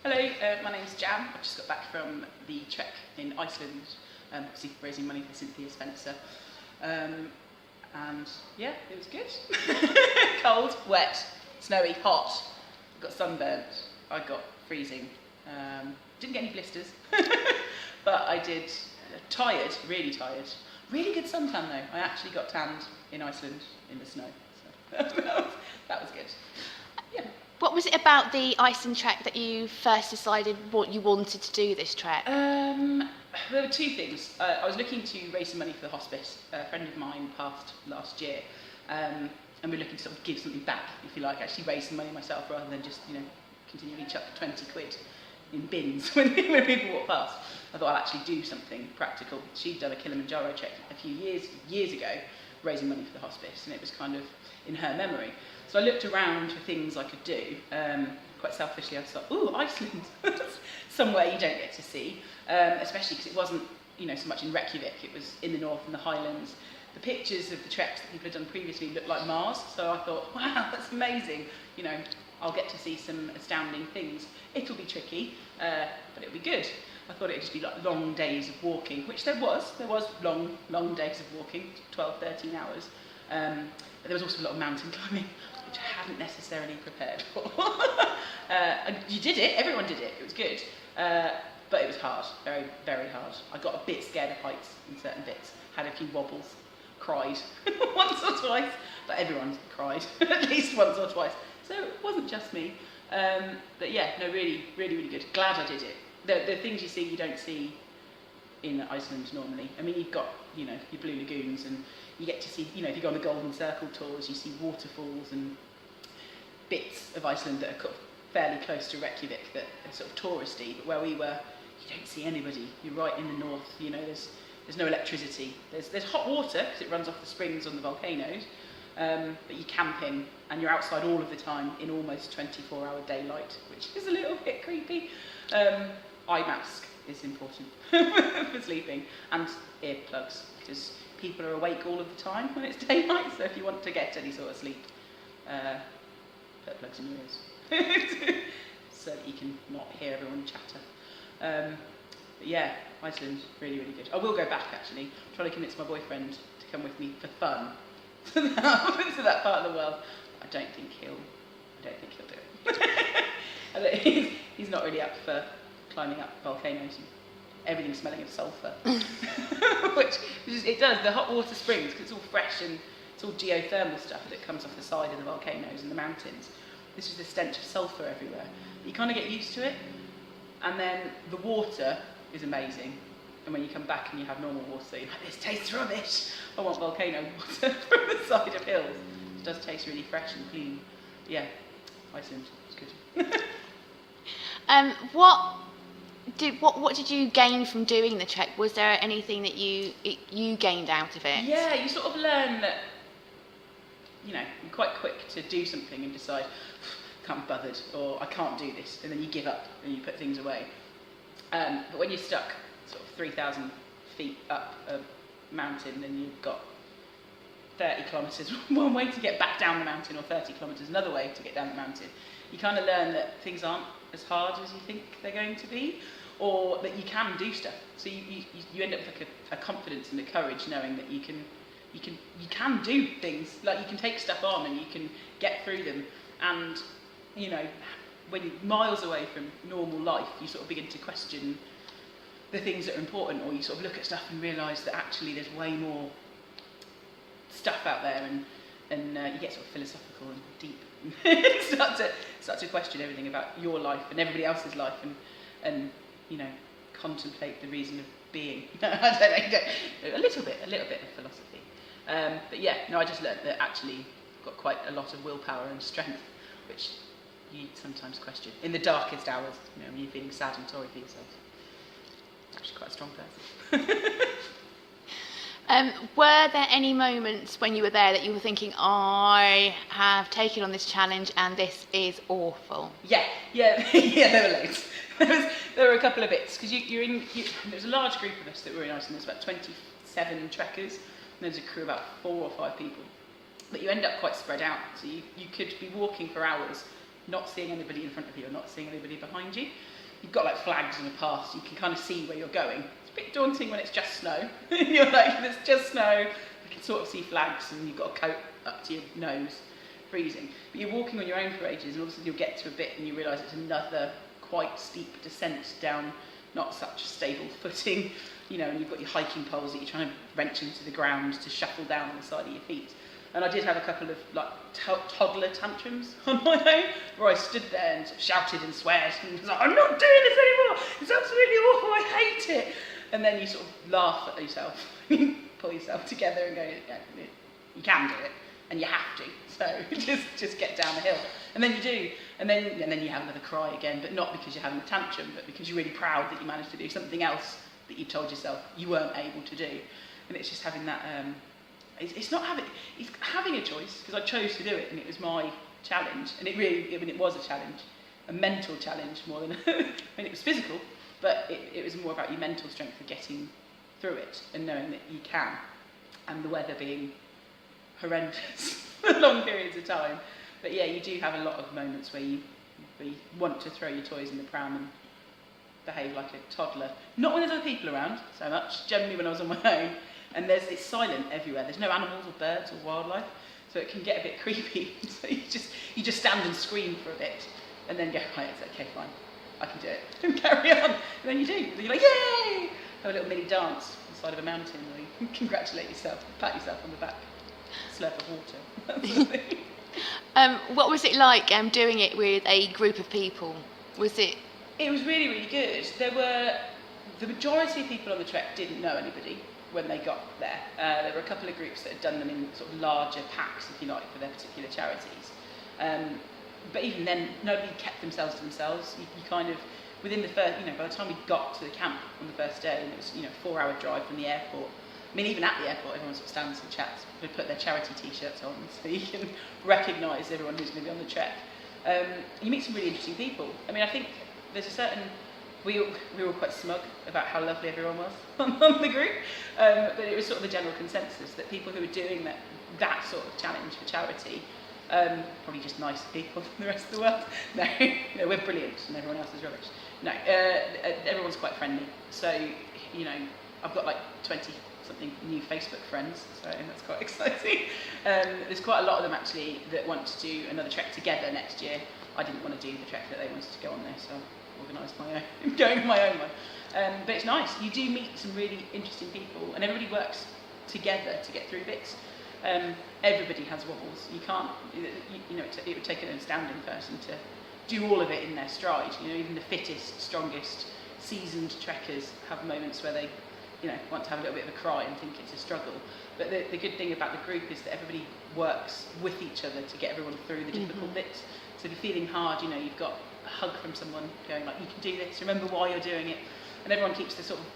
Hello, my name's Jan. I've just got back from the trek in Iceland, raising money for Cynthia Spencer. And yeah, it was good. Cold, wet, snowy, hot. Got sunburnt. I got freezing. Didn't get any blisters, but I did. Tired, really tired. Really good suntan though. I actually got tanned in Iceland in the snow. So that was good. Yeah. What was it about the Iceland trek that you first decided what you wanted to do this trek? There were two things. I was looking to raise some money for the hospice. A friend of mine passed last year, and we're looking to sort of give something back, if you like, actually raise some money myself rather than just, continually chuck 20 quid in bins when people walk past. I thought I'll actually do something practical. She'd done a Kilimanjaro trek a few years ago, raising money for the hospice, and it was kind of in her memory. So I looked around for things I could do. Quite selfishly, I thought, ooh, Iceland, somewhere you don't get to see, especially because it wasn't, so much in Reykjavik. It was in the north, in the Highlands. The pictures of the treks that people had done previously looked like Mars, so I thought, wow, that's amazing. I'll get to see some astounding things. It'll be tricky, but it'll be good. I thought it'd just be like long days of walking, which there was. There was long days of walking, 12, 13 hours. But there was also a lot of mountain climbing, which I hadn't necessarily prepared for. You did it, everyone did it, it was good. But it was hard, very, very hard. I got a bit scared of heights in certain bits, had a few wobbles, cried once or twice, but everyone cried at least once or twice. So it wasn't just me. But yeah, no, really, really, really good. Glad I did it. The things you see, you don't see in Iceland normally. I mean, you've got, your Blue Lagoons, and you get to see, if you go on the Golden Circle tours, you see waterfalls and bits of Iceland that are fairly close to Reykjavik that are sort of touristy, but where we were, you don't see anybody. You're right in the north, there's no electricity. There's hot water, because it runs off the springs on the volcanoes, but you're camping, and you're outside all of the time in almost 24-hour daylight, which is a little bit creepy. Eye mask is important for sleeping, and earplugs, because people are awake all of the time when it's daylight, so if you want to get any sort of sleep, put plugs in your ears so that you can not hear everyone chatter. But yeah, Iceland, really, really good. I will go back actually. I'm trying to convince my boyfriend to come with me for fun to that part of the world. I don't think he'll do it. He's not really up for climbing up volcanoes and everything smelling of sulphur. which it does, the hot water springs, because it's all fresh and it's all geothermal stuff that comes off the side of the volcanoes and the mountains. This is the stench of sulphur everywhere. You kind of get used to it, and then the water is amazing. And when you come back and you have normal water, you're like, this tastes rubbish. I want volcano water from the side of hills. It does taste really fresh and clean. Yeah, Iceland, it's good. What did you gain from doing the trek? Was there anything that you gained out of it? Yeah, you sort of learn that, you're quite quick to do something and decide, can't be bothered, or I can't do this, and then you give up and you put things away. But when you're stuck sort of 3,000 feet up a mountain and you've got 30 kilometres one way to get back down the mountain, or 30 kilometres another way to get down the mountain, you kind of learn that things aren't as hard as you think they're going to be, or that you can do stuff. So you end up with like a confidence and a courage, knowing that you can do things, like you can take stuff on and you can get through them. And when you're miles away from normal life, you sort of begin to question the things that are important, or you sort of look at stuff and realise that actually there's way more stuff out there, and you get sort of philosophical and deep and start to question everything about your life and everybody else's life, and contemplate the reason of being. I don't know, a little bit of philosophy. But yeah, no, I just learned that actually I've got quite a lot of willpower and strength, which you sometimes question in the darkest hours, when you're feeling sad and sorry for yourself. I'm actually quite a strong person. Were there any moments when you were there that you were thinking, I have taken on this challenge and this is awful? Yeah, there were loads. There were a couple of bits, because there was a large group of us that were in Iceland. There's about 27 trekkers, and there's a crew of about 4 or 5 people. But you end up quite spread out, so you could be walking for hours, not seeing anybody in front of you or not seeing anybody behind you. you've got like flags on the path, so you can kind of see where you're going. It's a bit daunting when it's just snow. You're like, there's just snow, you can sort of see flags, and you've got a coat up to your nose, freezing. But you're walking on your own for ages, and all of a sudden you'll get to a bit and you realise it's another quite steep descent down not such a stable footing, you know, and you've got your hiking poles that you're trying to wrench into the ground to shuffle down on the side of your feet. And I did have a couple of like toddler tantrums on my own, where I stood there and sort of shouted and sweared and was like, I'm not doing this anymore, it's absolutely awful, I hate it. And then you sort of laugh at yourself, pull yourself together and go, yeah, you can do it, and you have to. So just get down the hill. And then you do, and then you have another cry again, but not because you're having a tantrum, but because you're really proud that you managed to do something else that you told yourself you weren't able to do. And it's just having that, it's having a choice, because I chose to do it, and it was my challenge. And it was a challenge, a mental challenge more than, I mean, it was physical, but it was more about your mental strength of getting through it and knowing that you can. And the weather being horrendous for long periods of time. But yeah, you do have a lot of moments where you want to throw your toys in the pram and behave like a toddler. Not when there's other people around so much, generally when I was on my own, and it's silent everywhere. There's no animals or birds or wildlife, so it can get a bit creepy. So you just stand and scream for a bit, and then go, right, it's okay, fine, I can do it, and carry on. And then you do. And you're like, yay! Have a little mini dance on the side of a mountain where you congratulate yourself, pat yourself on the back, slurp of water. That sort of thing. What was it like doing it with a group of people? Was it? It was really, really good. The majority of people on the trek didn't know anybody when they got there. There were a couple of groups that had done them in sort of larger packs, if you like, for their particular charities. But even then, nobody kept themselves to themselves. You kind of, within the first, by the time we got to the camp on the first day, and it was, a 4-hour drive from the airport. I mean, even at the airport, everyone sort of stands and chats. They put their charity T-shirts on, so you can recognise everyone who's going to be on the trek. You meet some really interesting people. I mean, I think there's a certain... We were quite smug about how lovely everyone was on the group, but it was sort of the general consensus that people who were doing that sort of challenge for charity, probably just nicer people than the rest of the world. No, we're brilliant and everyone else is rubbish. No, everyone's quite friendly. So, I've got like 20-something new Facebook friends, so that's quite exciting. There's quite a lot of them actually that want to do another trek together next year. I didn't want to do the trek that they wanted to go on there, so organised my own, going on my own one. But it's nice. You do meet some really interesting people, and everybody works together to get through bits. Everybody has wobbles. You can't, it would take an astounding person to do all of it in their stride. Even the fittest, strongest, seasoned trekkers have moments where they, want to have a little bit of a cry and think it's a struggle. But the good thing about the group is that everybody works with each other to get everyone through the difficult bits. So if you're feeling hard, you've got a hug from someone going like, you can do this, remember why you're doing it. And everyone keeps the sort of,